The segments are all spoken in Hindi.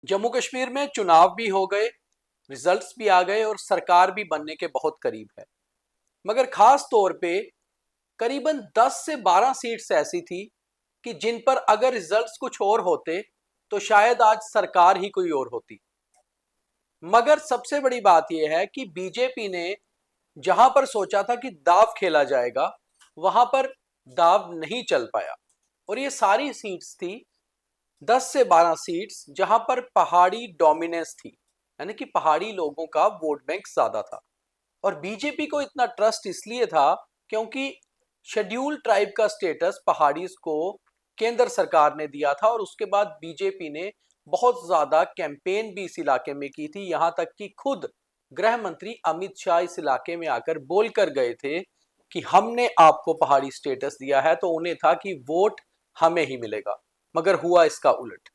जम्मू कश्मीर में चुनाव भी हो गए, रिजल्ट्स भी आ गए और सरकार भी बनने के बहुत करीब है। मगर खास तौर पे करीबन 10 से 12 सीट्स ऐसी थी कि जिन पर अगर रिजल्ट्स कुछ और होते तो शायद आज सरकार ही कोई और होती। मगर सबसे बड़ी बात यह है कि बीजेपी ने जहां पर सोचा था कि दाव खेला जाएगा, वहां पर दाव नहीं चल पाया। और ये सारी सीट्स थी 10 से 12 सीट्स जहां पर पहाड़ी डोमिनेंस थी, यानी कि पहाड़ी लोगों का वोट बैंक ज्यादा था। और बीजेपी को इतना ट्रस्ट इसलिए था क्योंकि शेड्यूल ट्राइब का स्टेटस पहाड़ीज को केंद्र सरकार ने दिया था और उसके बाद बीजेपी ने बहुत ज्यादा कैंपेन भी इस इलाके में की थी। यहां तक कि खुद गृह मंत्री अमित शाह इस इलाके में आकर बोलकर गए थे कि हमने आपको पहाड़ी स्टेटस दिया है, तो उन्हें था कि वोट हमें ही मिलेगा। मगर हुआ इसका उलट।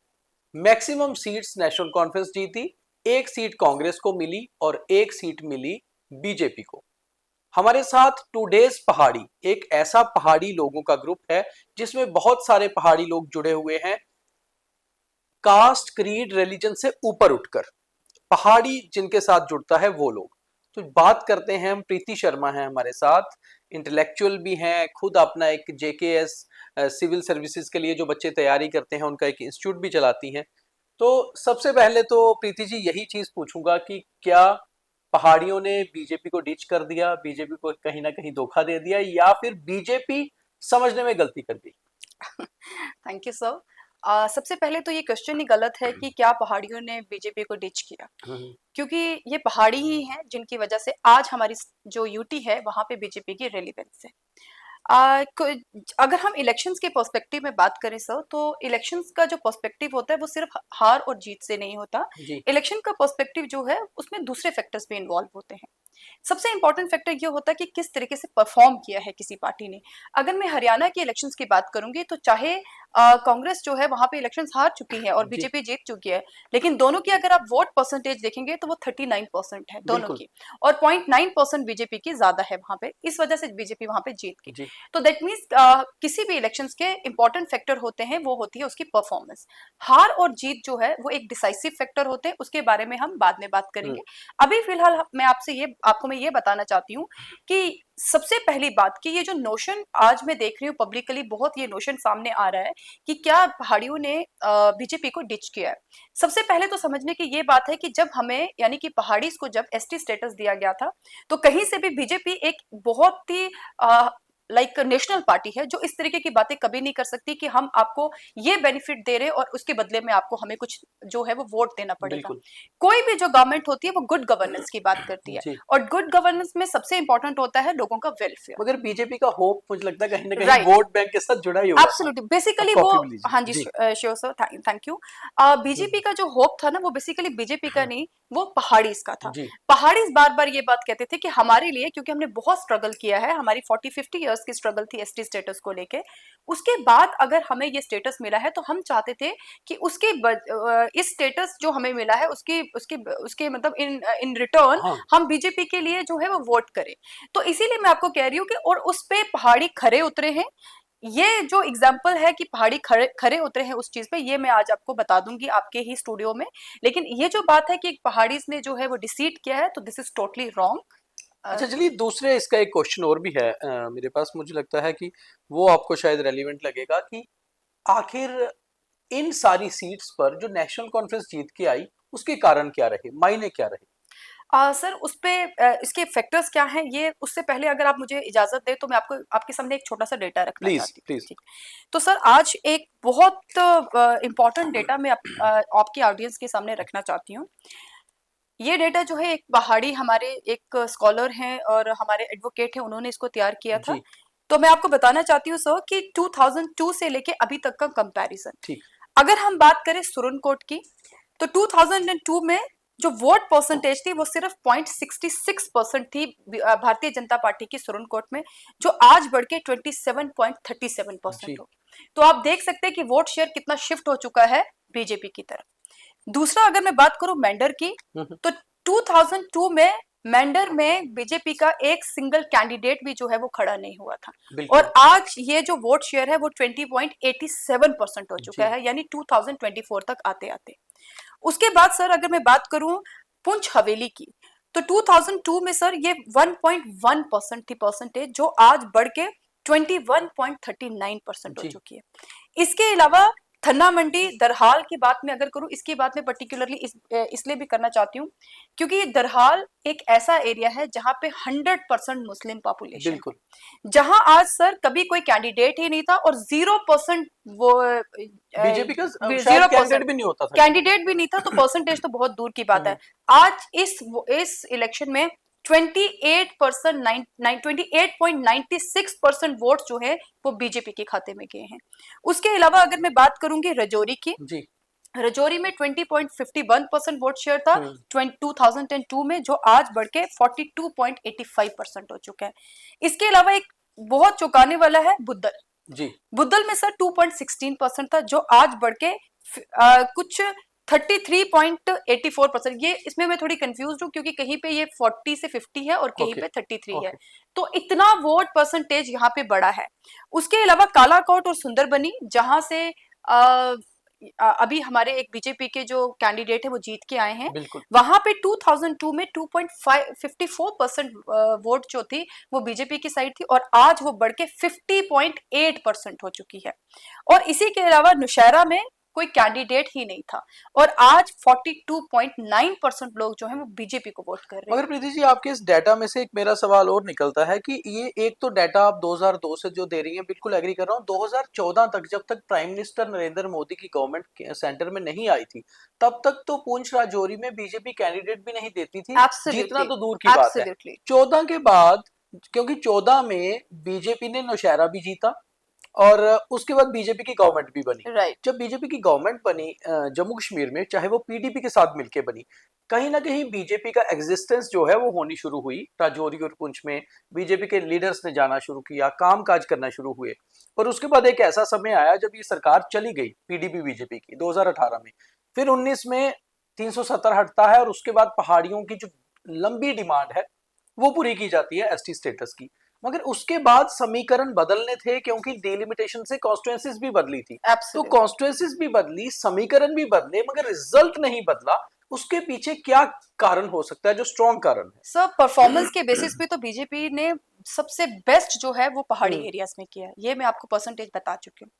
मैक्सिमम सीट्स नेशनल कॉन्फ्रेंस जीती, एक सीट कांग्रेस को मिली और एक सीट मिली बीजेपी को। हमारे साथ टुडेज पहाड़ी एक ऐसा पहाड़ी लोगों का ग्रुप है जिसमें बहुत सारे पहाड़ी लोग जुड़े हुए हैं, कास्ट क्रीड रिलीजन से ऊपर उठकर पहाड़ी जिनके साथ जुड़ता है वो लोग। तो बात करते हैं हम, प्रीति शर्मा है हमारे साथ, इंटेलेक्चुअल भी हैं, खुद अपना एक जेकेएस सिविल सर्विसेज के लिए जो बच्चे तैयारी करते हैं उनका एक इंस्टीट्यूट भी चलाती हैं। तो सबसे पहले तो प्रीति जी यही चीज पूछूंगा कि क्या पहाड़ियों ने बीजेपी को डिच कर दिया, बीजेपी को कहीं ना कहीं धोखा दे दिया, या फिर बीजेपी समझने में गलती कर गई? Thank you sir. सबसे पहले तो ये क्वेश्चन ही गलत है कि क्या पहाड़ियों ने बीजेपी को डिच किया, क्योंकि ये पहाड़ी ही हैं जिनकी वजह से आज हमारी जो यूटी है वहां पे बीजेपी की रेलिवेंस है। अगर हम इलेक्शंस के पर्सपेक्टिव में बात करें सर, तो इलेक्शंस का जो पर्सपेक्टिव होता है वो सिर्फ हार और जीत से नहीं होता। इलेक्शन का पर्सपेक्टिव जो है उसमें दूसरे फैक्टर्स भी इन्वॉल्व होते हैं। सबसे इंपॉर्टेंट फैक्टर ये होता है कि किस तरीके से परफॉर्म किया है किसी पार्टी ने। अगर मैं हरियाणा के इलेक्शंस की बात करूंगी तो चाहे कांग्रेस जो है वहां पे इलेक्शंस हार चुकी है और बीजेपी जीत चुकी है, लेकिन दोनों की अगर आप वोट परसेंटेज देखेंगे तो वो 39% है दोनों की, और 0.9% बीजेपी की ज्यादा है वहां पे, इस वजह से बीजेपी वहां पे जीत गई। तो दैट मीन्स किसी भी इलेक्शंस के इंपॉर्टेंट फैक्टर होते हैं वो होती है उसकी परफॉर्मेंस। हार और जीत जो है वो एक डिसाइसिव फैक्टर होते हैं, उसके बारे में हम बाद में बात करेंगे। अभी फिलहाल मैं आपको मैं ये बताना चाहती हूँ कि सबसे पहली बात कि ये जो नोशन आज मैं देख रही हूँ पब्लिकली बहुत ये नोशन सामने आ रहा है कि क्या पहाड़ियों ने बीजेपी को डिच किया है। सबसे पहले तो समझने की ये बात है कि जब हमें यानी कि पहाड़ी को जब एसटी स्टेटस दिया गया था तो कहीं से भी बीजेपी एक बहुत ही लाइक नेशनल पार्टी है जो इस तरीके की बातें कभी नहीं कर सकती कि हम आपको ये बेनिफिट दे रहे और उसके बदले में आपको हमें कुछ जो है वो वोट देना पड़ेगा। कोई भी जो गवर्नमेंट होती है वो गुड गवर्नेंस की बात करती है और गुड गवर्नेंस में सबसे इंपॉर्टेंट होता है लोगों का वेलफेयर। मगर बीजेपी का होप मुझे लगता है कहीं ना कहीं वोट बैंक के साथ जुड़ा ही हुआ एब्सोल्युटली बेसिकली वो, हाँ जी sure sir, thank you. BJP का जो होप था ना वो बेसिकली बीजेपी का नहीं, वो पहाड़ीज का था। पहाड़ीज बार बार ये बात कहते थे कि हमारे लिए, क्योंकि हमने बहुत स्ट्रगल किया है, हमारी 40-50 इयर्स की स्ट्रगल थी एसटी स्टेटस को लेके, उसके बाद अगर हमें ये स्टेटस मिला है तो हम चाहते थे कि उसके इस स्टेटस जो हमें मिला है उसके उसके उसके मतलब इन रिटर्न हम बीजेपी के लिए जो है वो वोट करें। तो इसीलिए मैं आपको कह रही हूँ कि और उस पे पहाड़ी खरे उतरे हैं। ये जो एग्जाम्पल है कि पहाड़ी खरे उतरे हैं उस चीज पे, ये मैं आज आपको बता दूंगी आपके ही स्टूडियो में। लेकिन ये जो बात है कि पहाड़ी ने जो है वो डिसीट किया है, तो दिस इज टोटली रॉन्ग। अच्छा चलिए, दूसरे इसका एक क्वेश्चन और भी है मेरे पास, मुझे लगता है कि वो आपको शायद रेलिवेंट लगेगा कि आखिर इन सारी सीट्स पर जो नेशनल कॉन्फ्रेंस जीत के आई उसके कारण क्या रहे, मायने क्या रहे? सर उस पे इसके फैक्टर्स क्या हैं, ये उससे पहले अगर आप मुझे इजाजत दे तो मैं आपको आपके सामने एक छोटा सा डेटा रखना चाहती हूँ। ठीक, तो सर आज एक बहुत इंपॉर्टेंट डेटा मैं आपकी ऑडियंस के सामने रखना चाहती हूँ। ये डेटा जो है एक पहाड़ी हमारे एक स्कॉलर हैं और हमारे एडवोकेट हैं, उन्होंने इसको तैयार किया था। तो मैं आपको बताना चाहती हूँ सर कि 2002 से लेके अभी तक का कंपैरिजन, अगर हम बात करें सुरनकोट की, तो 2002 में जो वोट परसेंटेज थी वो सिर्फ 0.66% थी भारतीय जनता पार्टी की सुरनकोट में, जो आज बढ़ के 27.37% हो। तो आप देख सकते हैं कि वोट शेयर कितना शिफ्ट हो चुका है बीजेपी की तरफ। दूसरा अगर मैं बात करूं मेंढर की, तो 2002 में मेंढर में बीजेपी का एक सिंगल कैंडिडेट भी जो है वो खड़ा नहीं हुआ था, और आज ये जो वोट शेयर है वो 20.87% हो चुका है, यानी 2024 तक आते आते। उसके बाद सर अगर मैं बात करूं पुंछ हवेली की, तो 2002 में सर ये 1.1% थी परसेंटेज, जो आज बढ़ के 21.39% हो जी चुकी है। इसके अलावा थन्ना मंडी दरहाल की बात में अगर करूं, इसकी बात मैं पर्टिकुलरली इसलिए भी करना चाहती हूँ क्योंकि ये दरहाल एक ऐसा एरिया है जहां पे 100% मुस्लिम पॉपुलेशन है, बिल्कुल। जहां आज सर कभी कोई कैंडिडेट ही नहीं था और 0% वो बीजेपी का शायद 0% कैंडिडेट भी नहीं होता था। कैंडिडेट भी नहीं था, तो परसेंटेज तो बहुत दूर की बात है। आज इस इलेक्शन में 28% 28.96% वोट जो है वो बीजेपी के खाते में गए हैं। उसके अलावा अगर मैं बात करूंगी रजौरी की, जी रजौरी में 20.51% वोट शेयर था 2002 में, जो आज बढ़ के 42.85% हो चुका है। इसके अलावा एक बहुत चौंकाने वाला है बुद्धल। जी बुद्धल में सर 2.16% था, जो आज बढ़ के कुछ 33.84%। ये इसमें मैं थोड़ी कंफ्यूज हूँ क्योंकि कहीं पे ये 40 से 50 है और कहीं ओके पे 33 है, ओके तो इतना वोट परसेंटेज यहाँ पे बड़ा है। उसके अलावा कालाकोट और सुंदरबनी, जहां से अभी हमारे एक बीजेपी के जो कैंडिडेट है वो जीत के आए हैं, बिल्कुल वहां पे 2002 में 2.54% वोट जो थी वो बीजेपी की साइड थी, और आज वो बढ़ के 50.8% हो चुकी है। और इसी के अलावा नौशहरा में कोई कैंडिडेट ही नहीं था और आज 42.9% लोग जो हैं वो बीजेपी को वोट कर रहे हैं। मगर प्रीति जी, आपके इस डाटा में से एक मेरा सवाल और निकलता है कि ये एक तो डाटा आप 2002 से जो दे रही हैं, बिल्कुल एग्री कर रहा हूँ। 2014 तक, जब तक प्राइम मिनिस्टर नरेंद्र मोदी की गवर्नमेंट सेंटर में नहीं आई थी, तब तक तो पुंछ राजौरी में बीजेपी कैंडिडेट भी नहीं देती थी, जीतना एब्सोल्युटली तो दूर की बात है। एब्सोल्युटली 14 के बाद, क्योंकि 14 में बीजेपी ने नौशहरा भी जीता और उसके बाद बीजेपी की गवर्नमेंट भी बनी। राइट। जब बीजेपी की गवर्नमेंट बनी जम्मू कश्मीर में, चाहे वो पीडीपी के साथ मिलकर बनी, कहीं ना कहीं बीजेपी का एग्जिस्टेंस जो है वो होनी शुरू हुई। राजौरी और पुंछ में बीजेपी के लीडर्स ने जाना शुरू किया, काम काज करना शुरू हुए। और उसके बाद एक ऐसा समय आया जब ये सरकार चली गई पीडीपी बीजेपी की 2018 में, फिर 19 में 370 हटता है और उसके बाद पहाड़ियों की जो लंबी डिमांड है वो पूरी की जाती है, एसटी स्टेटस की। मगर उसके बाद समीकरण बदलने थे क्योंकि डिलिमिटेशन से कॉन्स्टिट्यूएंसीज भी बदली थी। तो एब्सोल्युटली कॉन्स्टिट्यूएंसीज भी बदली, समीकरण भी बदले, मगर रिजल्ट नहीं बदला। उसके पीछे क्या कारण हो सकता है, जो स्ट्रॉन्ग कारण है? सर परफॉर्मेंस के बेसिस पे तो बीजेपी ने सबसे बेस्ट जो है वो पहाड़ी हम्म, एरियाज में किया है, ये मैं आपको परसेंटेज बता चुकी हूँ।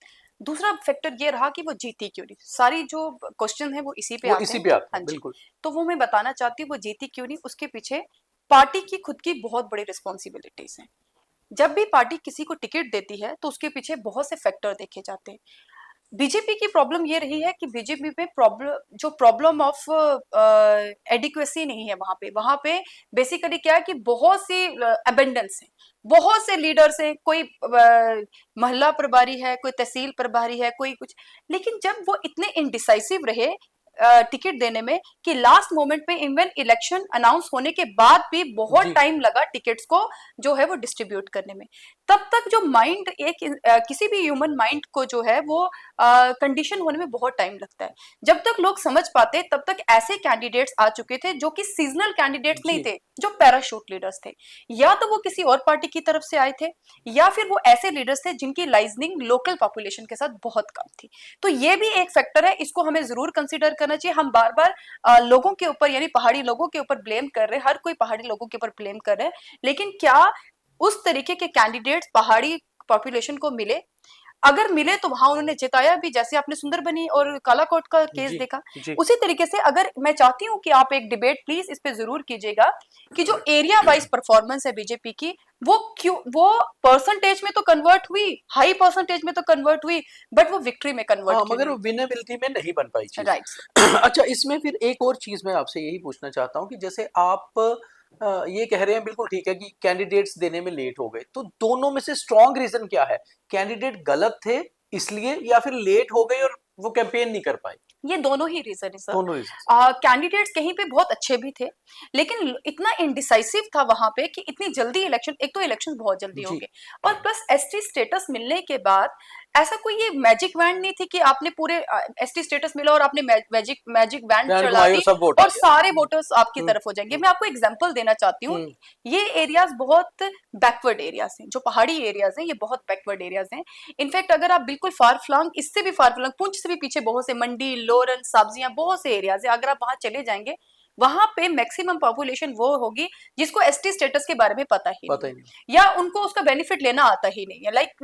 दूसरा फैक्टर ये रहा कि वो जीती क्यों नहीं। सारी जो क्वेश्चन है वो इसी पे वो आते इसी हैं। पे आता हाँ है, जी, बिल्कुल। तो वो मैं बताना चाहती हूँ वो जीती क्यों नहीं। उसके पीछे पार्टी की खुद की बहुत बड़ी रिस्पॉन्सिबिलिटीज हैं। जब भी पार्टी किसी को टिकट देती है तो उसके पीछे बहुत से फैक्टर देखे जाते हैं। बीजेपी की प्रॉब्लम ये रही है कि बीजेपी में प्रॉब्लम ऑफ एडिक्वेसी नहीं है। वहां पे बेसिकली क्या है कि बहुत सी अबेंडेंस है, बहुत से लीडर्स हैं, कोई महिला प्रभारी है, कोई तहसील प्रभारी है, कोई कुछ। लेकिन जब वो इतने इनडिसाइसिव रहे टिकट देने में कि लास्ट मोमेंट पे इवन इलेक्शन अनाउंस होने के बाद भी बहुत जी टाइम लगा टिकट्स को जो है वो डिस्ट्रीब्यूट करने में। तब तक जो माइंड किसी भी ह्यूमन माइंड को जो है वो कंडीशन होने में बहुत टाइम लगता है। जब तक लोग समझ पाते तब तक ऐसे कैंडिडेट्स आ चुके थे जो कि सीजनल कैंडिडेट्स नहीं जी थे, जो पैराशूट लीडर्स थे, या तो वो किसी और पार्टी की तरफ से आए थे, या फिर वो ऐसे लीडर्स थे जिनकी लाइजनिंग लोकल पॉपुलेशन के साथ बहुत कम थी। तो ये भी एक फैक्टर है, इसको हमें जरूर कंसिडर करना चाहिए। हम बार बार लोगों के ऊपर यानी पहाड़ी लोगों के ऊपर ब्लेम कर रहे हैं, हर कोई पहाड़ी लोगों के ऊपर ब्लेम कर रहे हैं, लेकिन क्या उस तरीके के कैंडिडेट्स पहाड़ी पॉपुलेशन को मिले? अगर मिले तो वहां उन्होंने जिताया भी, जैसे आपने सुंदरबनी और कालाकोट का केस जी देखा। जी उसी तरीके से अगर मैं चाहती हूँ कि आप एक डिबेट प्लीज इस पे जरूर कीजिएगा कि जो एरिया वाइज परफॉर्मेंस है बीजेपी की, वो क्यों वो परसेंटेज में तो कन्वर्ट हुई, हाई परसेंटेज में तो कन्वर्ट हुई, बट वो विक्ट्री में कन्वर्ट हाँ, क्यों मगर नहीं विनेबिलिटी में नहीं बन पाई हुई? चीज। राइट। अच्छा, इसमें फिर एक और चीज मैं आपसे यही पूछना चाहता हूँ कि जैसे आप ये कह रहे हैं, बिल्कुल ठीक है कि कैंडिडेट्स देने में लेट हो गए, तो दोनों में से स्ट्रॉन्ग रीजन क्या है? कैंडिडेट गलत थे इसलिए, या फिर लेट हो गए और वो कैंपेन नहीं कर पाए? ये दोनों ही रीजन है सर। दोनों रीजन। कैंडिडेट्स कहीं पे बहुत अच्छे भी थे, लेकिन इतना इनडिसाइसिव था वहां पे कि इतनी जल्दी इलेक्शन, एक तो इलेक्शन बहुत जल्दी हो जी गए, और प्लस एसटी स्टेटस मिलने के बाद ऐसा कोई ये मैजिक वैंड नहीं थी कि आपने पूरे एसटी स्टेटस मिला और आपने मैजिक मैजिक वैंड बैंड चला घुमाई दी और सब वोट आ और गया। सारे वोटर्स आपकी हम्म, तरफ हो जाएंगे। मैं आपको एग्जांपल देना चाहती हूँ। हम्म, ये एरियाज बहुत बैकवर्ड एरियाज हैं, जो पहाड़ी एरियाज हैं ये बहुत बैकवर्ड एरियाज हैं। इनफैक्ट अगर आप बिल्कुल फार फ्लंग, इससे भी फार फ्लंग, पुंछ से भी पीछे बहुत से मंडी, लोरन, सब्जियां, बहुत से एरियाज है, अगर आप वहां चले जाएंगे वहां पे मैक्सिमम पॉपुलेशन वो होगी जिसको एसटी स्टेटस के बारे में पता ही पता नहीं ही नहीं। है, या उनको उसका बेनिफिट लेना आता ही नहीं है। लाइक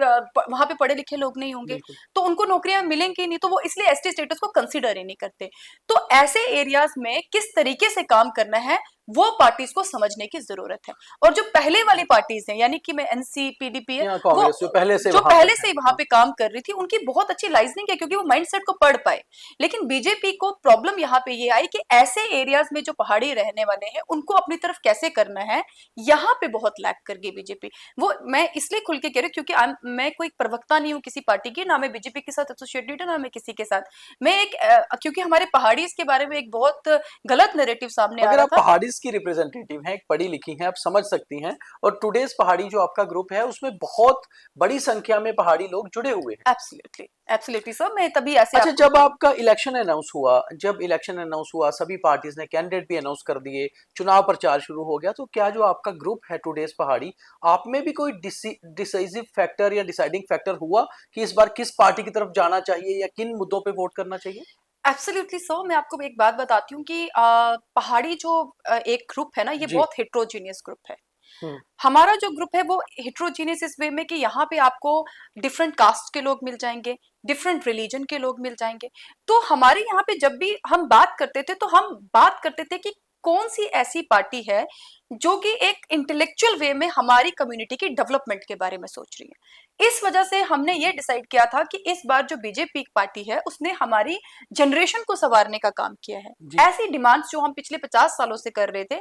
वहां पे पढ़े लिखे लोग नहीं होंगे, बिल्कुल। तो उनको नौकरियां मिलेंगी नहीं, तो वो इसलिए एसटी स्टेटस को कंसिडर ही नहीं करते। तो ऐसे एरियाज में किस तरीके से काम करना है वो पार्टीज को समझने की जरूरत है। और जो पहले वाली पार्टीज हैं, यानी कि मैं एनसी, पीडीपी है, यहाँ वो कांग्रेस जो जो वहां पे पहले है। से वहां पे काम कर रही थी, उनकी बहुत अच्छी लाइजनिंग है क्योंकि वो माइंडसेट को पढ़ पाए। लेकिन बीजेपी को प्रॉब्लम यहाँ पे ये आई कि ऐसे एरियाज में जो पहाड़ी रहने वाले हैं उनको अपनी तरफ कैसे करना है, यहाँ पे बहुत लैक कर गई बीजेपी। वो मैं इसलिए खुल के कह रही हूँ क्योंकि मैं कोई प्रवक्ता नहीं हूँ किसी पार्टी की, ना मैं बीजेपी के साथ एसोसिएटेड है ना मैं किसी के साथ। मैं एक क्योंकि हमारे पहाड़ीज के बारे में एक बहुत गलत नैरेटिव सामने आ मगर रहा आप था। पहाड़ीज की रिप्रेजेंटेटिव हैं, एक पढ़ी लिखी हैं, आप समझ सकती हैं। और टुडेज पहाड़ी जो आपका ग्रुप है उसमें बहुत बड़ी संख्या में पहाड़ी लोग जुड़े हुए हैं। एब्सोल्युटली एब्सोल्युटली सर, मैं तभी ऐसे अच्छा, आपको जब बोली। आपका इलेक्शन अनाउंस हुआ, जब इलेक्शन अनाउंस हुआ, सभी पार्टीज ने कैंडिडेट भी अनाउंस कर दिए, चुनाव प्रचार शुरू हो गया, तो क्या जो आपका ग्रुप है टुडेज पहाड़ी, आप में भी कोई डिसाइसिव फैक्टर या डिसाइडिंग फैक्टर हुआ कि इस बार किस पार्टी की तरफ जाना चाहिए या किन मुद्दों पे वोट करना चाहिए? एब्सोल्युटली सो, मैं आपको एक बात बताती हूँ कि पहाड़ी जो एक ग्रुप है ना, ये जी। बहुत हेट्रोजीनियस ग्रुप है। हम्म। हमारा जो ग्रुप है वो हेट्रोजीनियस इस वे में कि यहाँ पे आपको डिफरेंट कास्ट के लोग मिल जाएंगे, डिफरेंट रिलीजन के लोग मिल जाएंगे। तो हमारे यहाँ पे जब भी हम बात करते थे तो हम बात करते थे कि कौन सी ऐसी पार्टी है जो कि एक इंटेलेक्चुअल वे में हमारी कम्युनिटी की डेवलपमेंट के बारे में सोच रही है। इस वजह से हमने ये डिसाइड किया था कि इस बार जो बीजेपी पार्टी है उसने हमारी जनरेशन को संवारने का काम किया है। जी। ऐसी डिमांड्स जो हम पिछले 50 सालों से कर रहे थे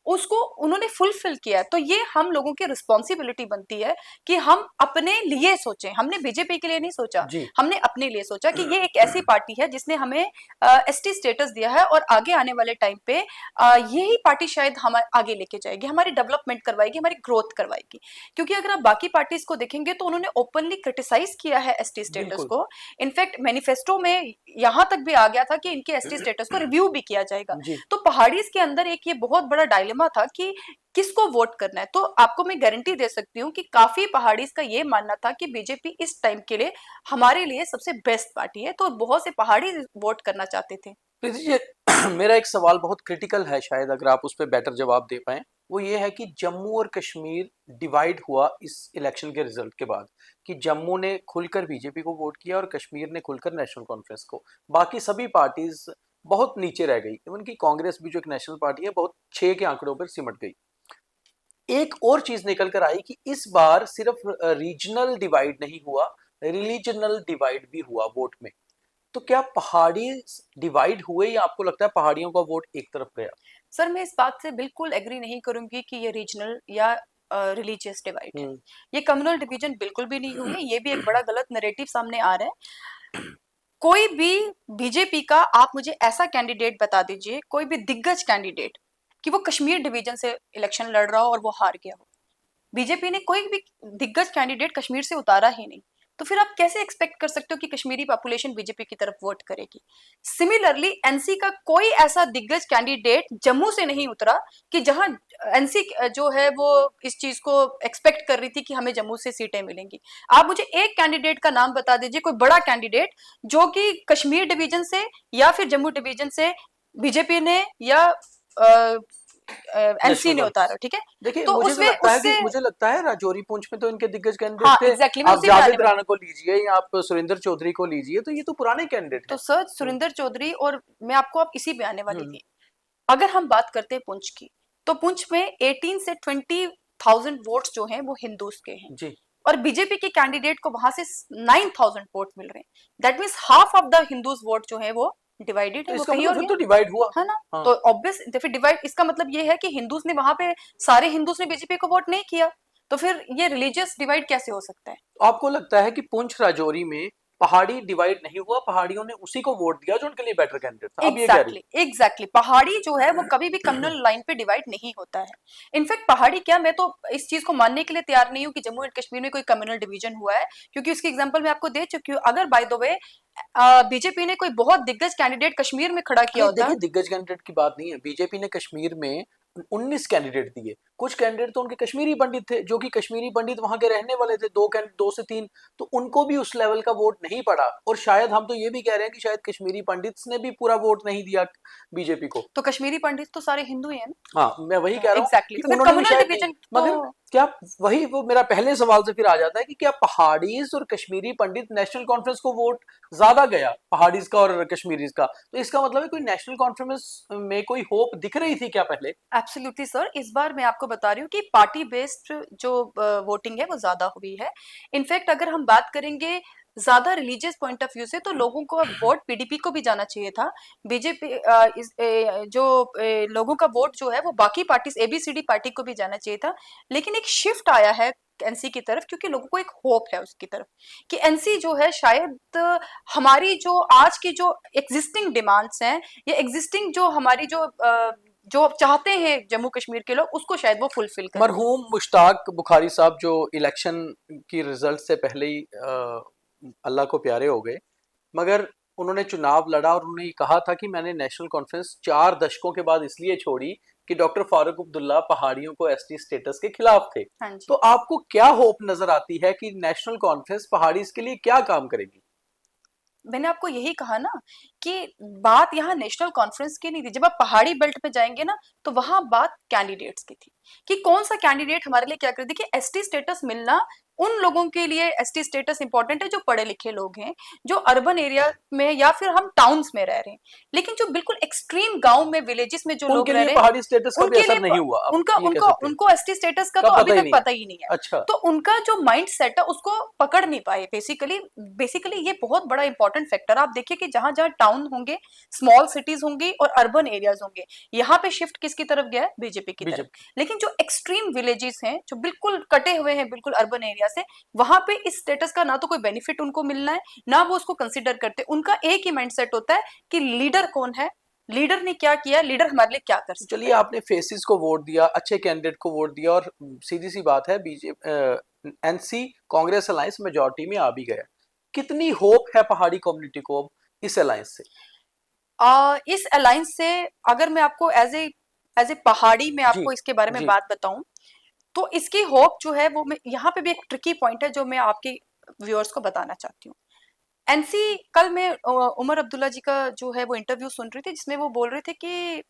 उसको उन्होंने फुलफिल किया। तो ये हम लोगों की रिस्पॉन्सिबिलिटी बनती है कि हम अपने लिए सोचें। हमने बीजेपी के लिए नहीं सोचा, जी। हमने अपने लिए सोचा कि ये एक ऐसी पार्टी है जिसने हमें एसटी स्टेटस दिया है और आगे आने वाले टाइम पे यही पार्टी शायद हम आगे लेके जाएगी, हमारी डेवलपमेंट करवाएगी, हमारी ग्रोथ करवाएगी। क्योंकि अगर आप बाकी पार्टीज को देखेंगे तो उन्होंने ओपनली क्रिटिसाइज किया है एसटी स्टेटस बिल्कुल। को। इनफैक्ट मैनिफेस्टो में यहां तक भी आ गया था कि इनके एसटी स्टेटस को रिव्यू भी किया जाएगा। जी। तो पहाड़ीज के अंदर एक ये बहुत बड़ा डायलेमा था कि किसको वोट करना है। तो आपको मैं गारंटी दे सकती हूँ कि काफी पहाड़ीज का ये मानना था कि बीजेपी इस टाइम के लिए हमारे लिए सबसे बेस्ट पार्टी है, तो बहुत से पहाड़ी वोट करना चाहते थे। प्रीति जी, मेरा एक सवाल बहुत क्रिटिकल है, शायद अगर आप उस पर बेटर जवाब दे पाएं। वो ये है कि जम्मू और कश्मीर डिवाइड हुआ इस इलेक्शन के रिजल्ट के बाद, कि जम्मू ने खुलकर बीजेपी को वोट किया और कश्मीर ने खुलकर नेशनल कॉन्फ्रेंस को। बाकी सभी पार्टीज बहुत नीचे रह गई, इवन की कांग्रेस भी जो एक नेशनल पार्टी है बहुत 6 के आंकड़ों पर सिमट गई। एक और चीज निकल कर आई कि इस बार सिर्फ रीजनल डिवाइड नहीं हुआ, रिलीजनल डिवाइड भी हुआ वोट में। तो क्या पहाड़ी डिवाइड हुए या आपको लगता है पहाड़ियों का वोट एक तरफ गया? सर मैं इस बात से बिल्कुल एग्री नहीं करूंगी कि ये रीजनल या रिलीजियस डिवाइड है। हम्म। ये कम्युनल डिवीजन बिल्कुल भी नहीं हुई है, ये भी एक बड़ा गलत नैरेटिव सामने आ रहा है। कोई भी बीजेपी का आप मुझे ऐसा कैंडिडेट बता दीजिए, कोई भी दिग्गज कैंडिडेट कि वो कश्मीर डिवीजन से इलेक्शन लड़ रहा हो और वो हार गया हो। बीजेपी ने कोई भी दिग्गज कैंडिडेट कश्मीर से उतारा ही नहीं। तो फिर आप कैसे एक्सपेक्ट कर सकते हो कि कश्मीरी पॉपुलेशन बीजेपी की तरफ वोट करेगी। सिमिलरली एनसी का कोई ऐसा दिग्गज कैंडिडेट जम्मू से नहीं उतरा कि जहां एनसी जो है वो इस चीज को एक्सपेक्ट कर रही थी कि हमें जम्मू से सीटें मिलेंगी। आप मुझे एक कैंडिडेट का नाम बता दीजिए, कोई बड़ा कैंडिडेट जो कि कश्मीर डिवीजन से या फिर जम्मू डिवीजन से बीजेपी ने या एनसी नेशनल ने उतारा, कॉन्फ्रेंस। ठीक है। देखिए, तो मुझे तो उसमें लगता है कि उससे मुझे लगता है राजौरी पुंछ में तो इनके दिग्गज कैंडिडेट हाँ थे। एग्जैक्टली मैं आप उसी पे आने जावेद वाली। राणा को लीजिए या आप सुरेंद्र चौधरी को लीजिए, तो ये तो पुराने कैंडिडेट तो हैं। सर हम्म। सुरेंद्र चौधरी, और मैं आपको अब इसी पे आने वाली हम्म। थी। अगर हम बात करते हैं पुंछ की, तो पुंछ में 18 से 20,000 वोट्स जो हैं वो हिंदूज के हैं, जी। और बीजेपी के कैंडिडेट को वहां से 9,000 वोट मिल रहे हैं। That means half of the Hindus vote जो है वो डिवाइडेड तो है, वो इसका कहीं मतलब और फिर गया, तो डिवाइड हुआ। है ना। हाँ। तो ऑब्वियस फिर डिवाइड, इसका मतलब ये है कि हिंदूज ने वहां पे, सारे हिंदूज ने बीजेपी को वोट नहीं किया, तो फिर ये रिलीजियस डिवाइड कैसे हो सकता है। आपको लगता है कि पुंछ राजौरी में पहाड़ी डिवाइड नहीं हुआ, पहाड़ियों ने उसी को वोट दिया जो उनके लिए बेटर कैंडिडेट था। अब ये कह रही एग्जैक्टली पहाड़ी जो है वो कभी भी कम्युनल लाइन पे डिवाइड नहीं होता है। इनफैक्ट पहाड़ी क्या, मैं तो इस चीज को मानने के लिए तैयार नहीं हूँ कि जम्मू एंड कश्मीर में कोई कम्युनल डिवीजन हुआ है, क्योंकि उसकी एग्जांपल मैं आपको दे चुकी हूँ। अगर बाय द वे बीजेपी ने कोई बहुत दिग्गज कैंडिडेट कश्मीर में खड़ा किया नहीं, होता। देखिए दिग्गज कैंडिडेट की बात नहीं है, बीजेपी ने कश्मीर में 19 कैंडिडेट दिए, कुछ कैंडिडेट तो उनके कश्मीरी पंडित थे, जो कि कश्मीरी पंडित वहां के रहने वाले थे, दो से तीन, तो उनको भी उस लेवल का वोट नहीं पड़ा। और शायद हम तो ये भी कह रहे हैं कि शायद कश्मीरी पंडित ने भी पूरा वोट नहीं दिया बीजेपी को। तो कश्मीरी पंडित तो सारे हिंदू ही हैं ना। हाँ, मैं वही कह रहा हूँ एग्जैक्टली, कि तो फिर उन्होंने भी कम्युनल शायद नहीं, डिवीजन मगर तो क्या वही वो मेरा पहले सवाल से फिर आ जाता है कि क्या पहाड़ीज और कश्मीरी पंडित नेशनल कॉन्फ्रेंस को वोट ज्यादा गया पहाड़ीज का और कश्मीरीज का, तो इसका मतलब है कोई नेशनल कॉन्फ्रेंस में कोई होप दिख रही थी क्या पहले? एब्सोल्युटली सर, इस बार मैं आपको बता रही हूँ कि पार्टी बेस्ड जो वोटिंग है वो ज्यादा हुई है। इनफैक्ट अगर हम बात करेंगे ज्यादा रिलीजियस पॉइंट ऑफ व्यू से, तो लोगों को वोट पीडीपी को भी जाना चाहिए था। बीजेपी लोगों का वोट जो है वो बाकी पार्टी एबीसीडी पार्टी को भी जाना चाहिए था। लेकिन एक शिफ्ट आया है एनसी की तरफ, क्योंकि लोगों को एक होप है उसकी तरफ कि एनसी जो है शायद हमारी जो आज की जो एग्जिस्टिंग डिमांड्स हैं या एग्जिस्टिंग जो हमारी जो चाहते हैं जम्मू कश्मीर के लोग, उसको शायद वो फुलफिल करें। मरहूम मुश्ताक बुखारी साहब जो इलेक्शन की रिजल्ट से पहले ही अल्लाह को प्यारे हो गए, मगर उन्होंने चुनाव लड़ा और उन्होंने कहा था कि मैंने नेशनल कॉन्फ्रेंस 4 दशकों के बाद इसलिए छोड़ी कि डॉक्टर फारूक अब्दुल्ला पहाड़ियों को एसटी स्टेटस के खिलाफ थे। हाँ जी। तो आपको क्या होप नजर आती है कि नेशनल कॉन्फ्रेंस पहाड़ी के लिए क्या काम करेगी? मैंने आपको यही कहा ना कि बात यहाँ नेशनल कॉन्फ्रेंस की नहीं थी। जब आप पहाड़ी बेल्ट में जाएंगे ना, तो वहां बात कैंडिडेट्स की थी कि कौन सा कैंडिडेट हमारे लिए क्या करे। देखिए, एसटी स्टेटस मिलना उन लोगों के लिए एसटी स्टेटस इंपॉर्टेंट है जो पढ़े लिखे लोग हैं, जो अर्बन एरिया में या फिर हम टाउन्स में रह रहे हैं। लेकिन जो बिल्कुल एक्सट्रीम गांव में, विलेजेस में जो उनके लोग रह लिए रहे हैं, पहाड़ी स्टेटस का भी उनके असर लिए नहीं हुआ, अब उनका ये कह उनको सकते हैं, उनको एसटी स्टेटस का का तो पता अभी ही तक नहीं है। पता ही नहीं है। अच्छा। तो उनका जो माइंड सेट है उसको पकड़ नहीं पाए। बेसिकली बेसिकली ये बहुत बड़ा इंपॉर्टेंट फैक्टर। आप देखिए कि जहां जहां टाउन होंगे, स्मॉल सिटीज होंगी और अर्बन एरियाज होंगे, यहाँ पे शिफ्ट किसकी तरफ गया है? बीजेपी की तरफ। बीजेपी। लेकिन जो एक्सट्रीम विलेजेस हैं, जो बिल्कुल कटे हुए हैं बिल्कुल अर्बन एरिया से, वहां पे इस स्टेटस का ना तो कोई बेनिफिट उनको मिलना है, ना वो उसको कंसिडर करते। उनका एक ही माइंडसेट होता है कि लीडर कौन है, लीडर ने क्या किया, लीडर हमारे लिए क्या कर सकता चलिए, है। आपने फेसिस को वोट दिया, अच्छे कैंडिडेट को वोट दिया, और सीधी सी बात है BJP NC Congress alliance majority में आ भी गया। कितनी होप है पहाड़ी कम्युनिटी को अब इस अलायंस से? इस अलायंस से अगर मैं आपको एज ए पहाड़ी में जी आपको इसके बारे में जी। बात बताऊं, तो इसकी होप जो है वो, मैं यहाँ पे भी एक ट्रिकी पॉइंट है जो मैं आपके व्यूअर्स को बताना चाहती हूँ। एनसी, कल मैं उमर अब्दुल्ला जी का जो है वो इंटरव्यू सुन रही थी, जिसमें वो बोल रहे थे कि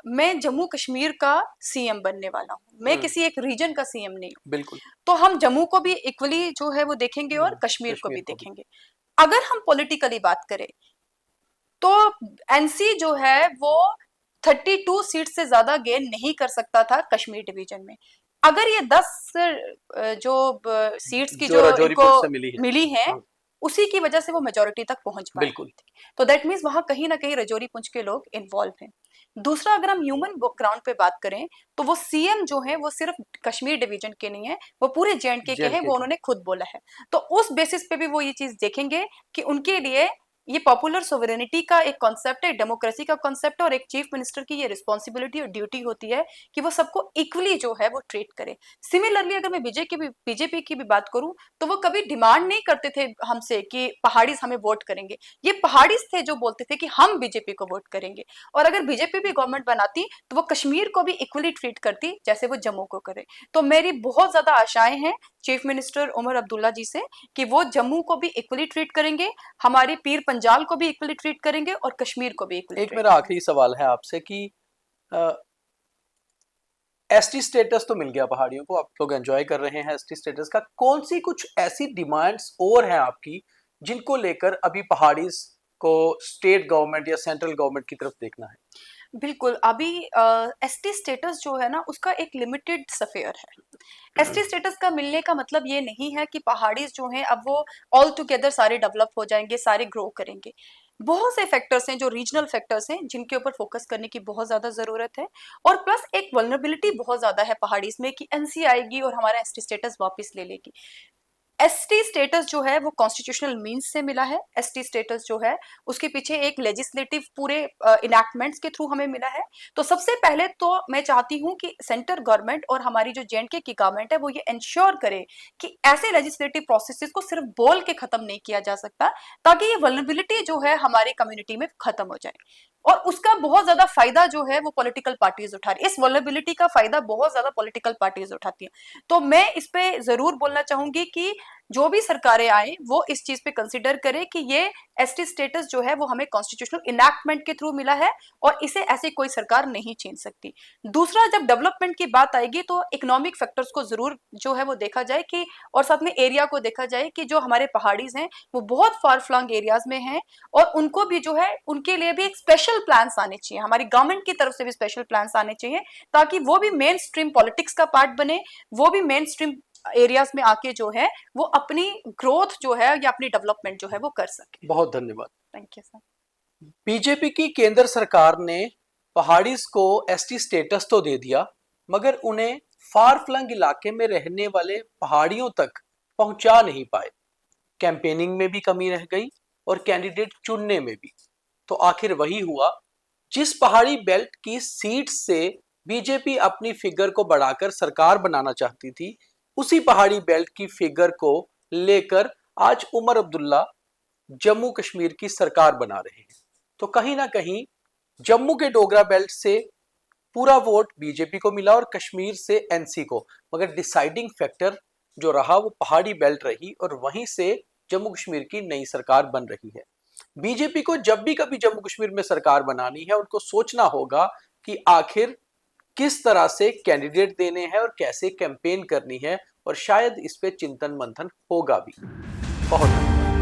मैं जम्मू कश्मीर का सीएम बनने वाला हूँ, मैं किसी एक रीजन का सीएम नहीं हूँ। बिल्कुल। तो हम जम्मू को भी इक्वली जो है वो देखेंगे और कश्मीर को कश्मीर भी को भी। देखेंगे। अगर हम पॉलिटिकली बात करें तो एनसी जो है वो 32 सीट से ज्यादा गेन नहीं कर सकता था कश्मीर डिवीजन में। अगर ये 10 जो सीट्स की जो जो राजौरी इनको पुट से मिली है। मिली है, हाँ, उसी की वजह से वो मेजोरिटी तक पहुंच पाए। बिल्कुल। तो दैट मीन्स वहां कहीं ना कहीं रजौरी पुंछ के लोग इन्वॉल्व हैं। दूसरा, अगर हम ह्यूमन ग्राउंड पे बात करें, तो वो सीएम जो है वो सिर्फ कश्मीर डिवीजन के नहीं है, वो पूरे जेएंडके के हैं, जेएंडके वो के। उन्होंने खुद बोला है। तो उस बेसिस पे भी वो ये चीज देखेंगे कि उनके लिए ये पॉपुलर सोवरेनिटी का एक कॉन्सेप्ट है, डेमोक्रेसी का कॉन्सेप्ट है, और एक चीफ मिनिस्टर की ये रिस्पॉन्सिबिलिटी और ड्यूटी होती है कि वो सबको इक्वली जो है वो ट्रीट करे। सिमिलरली अगर मैं बीजेपी की भी बात करूं, तो वो कभी डिमांड नहीं करते थे हमसे कि पहाड़ीज हमें वोट करेंगे। ये पहाड़ीज थे जो बोलते थे कि हम बीजेपी को वोट करेंगे। और अगर बीजेपी भी गवर्नमेंट बनाती तो वो कश्मीर को भी इक्वली ट्रीट करती जैसे वो जम्मू को करे। तो मेरी बहुत ज्यादा आशाएं हैं चीफ मिनिस्टर उमर अब्दुल्ला जी से कि वो जम्मू को भी इक्वली ट्रीट करेंगे, हमारी पीर पंजाल को भी इक्वली ट्रीट करेंगे और कश्मीर को भी इक्वली एक ट्रीट मेरा करेंगे। आखिरी सवाल है आपसे कि एसटी स्टेटस तो मिल गया पहाड़ियों को, आप लोग एंजॉय कर रहे हैं एसटी स्टेटस का, कौन सी कुछ ऐसी डिमांड्स और हैं आपकी जिनको लेकर अभी पहाड़ी को स्टेट गवर्नमेंट या सेंट्रल गवर्नमेंट की तरफ देखना है? बिल्कुल, अभी एसटी स्टेटस जो है ना उसका एक लिमिटेड सफेयर है। एसटी स्टेटस का मिलने का मतलब ये नहीं है कि पहाड़ीज जो हैं अब वो ऑल टुगेदर सारे डेवलप हो जाएंगे, सारे ग्रो करेंगे। बहुत से फैक्टर्स हैं जो रीजनल फैक्टर्स हैं जिनके ऊपर फोकस करने की बहुत ज्यादा जरूरत है। और प्लस एक वल्नरेबिलिटी बहुत ज्यादा है पहाड़ीज में कि एनसी आएगी और हमारा एसटी स्टेटस वापस ले लेगी। एसटी स्टेटस जो है वो कॉन्स्टिट्यूशनल मीन्स से मिला है। एसटी स्टेटस जो है उसके पीछे एक लेजिस्लेटिव पूरे इनैक्टमेंट्स के थ्रू हमें मिला है। तो सबसे पहले तो मैं चाहती हूँ कि सेंट्रल गवर्नमेंट और हमारी जो जेएंडके की गवर्नमेंट है वो ये इंश्योर करे कि ऐसे लेजिस्लेटिव प्रोसेसेस को सिर्फ बोल के खत्म नहीं किया जा सकता, ताकि ये वल्नरेबिलिटी जो है हमारी कम्युनिटी में खत्म हो जाए। और उसका बहुत ज्यादा फायदा जो है वो पॉलिटिकल पार्टीज उठा रही है, इस वल्नरेबिलिटी का फायदा बहुत ज्यादा पॉलिटिकल पार्टीज उठाती हैं। तो मैं इस पे जरूर बोलना चाहूंगी कि जो भी सरकारें आए वो इस चीज पे कंसिडर करे कि ये एसटी स्टेटस जो है वो हमें कॉन्स्टिट्यूशनल इनैक्टमेंट के थ्रू मिला है और इसे ऐसे कोई सरकार नहीं छीन सकती। दूसरा, जब डेवलपमेंट की बात आएगी तो इकोनॉमिक फैक्टर्स को जरूर जो है वो देखा जाए कि, और साथ में एरिया को देखा जाए कि जो हमारे पहाड़ीज हैं वो बहुत फार फ्लंग एरियाज में हैं और उनको भी जो है उनके लिए भी एक स्पेशल प्लान्स आने चाहिए, हमारी गवर्नमेंट की तरफ से भी स्पेशल प्लान्स आने चाहिए, ताकि वो भी मेन स्ट्रीम पॉलिटिक्स का पार्ट बने, वो भी मेन स्ट्रीम एरियाज में आके जो है वो अपनी ग्रोथ जो है या अपनी डेवलपमेंट जो है वो कर सके। बहुत धन्यवाद। Thank you sir. बीजेपी की केंद्र सरकार ने पहाड़ीज को एसटी स्टेटस तो दे दिया, मगर उन्हें फार फ्लंग इलाके में रहने वाले पहाड़ियों तक पहुंचा नहीं पाए। कैंपेनिंग में भी कमी रह गई और कैंडिडेट चुनने में भी। तो आखिर वही हुआ, जिस पहाड़ी बेल्ट की सीट से बीजेपी अपनी फिगर को बढ़ाकर सरकार बनाना चाहती थी, उसी पहाड़ी बेल्ट की फिगर को लेकर आज उमर अब्दुल्ला जम्मू कश्मीर की सरकार बना रहे हैं। तो कहीं ना कहीं जम्मू के डोगरा बेल्ट से पूरा वोट बीजेपी को मिला और कश्मीर से एनसी को, मगर डिसाइडिंग फैक्टर जो रहा वो पहाड़ी बेल्ट रही और वहीं से जम्मू कश्मीर की नई सरकार बन रही है। बीजेपी को जब भी कभी जम्मू कश्मीर में सरकार बनानी है, उनको सोचना होगा कि आखिर किस तरह से कैंडिडेट देने हैं और कैसे कैंपेन करनी है, और शायद इस पे चिंतन मंथन होगा भी। बहुत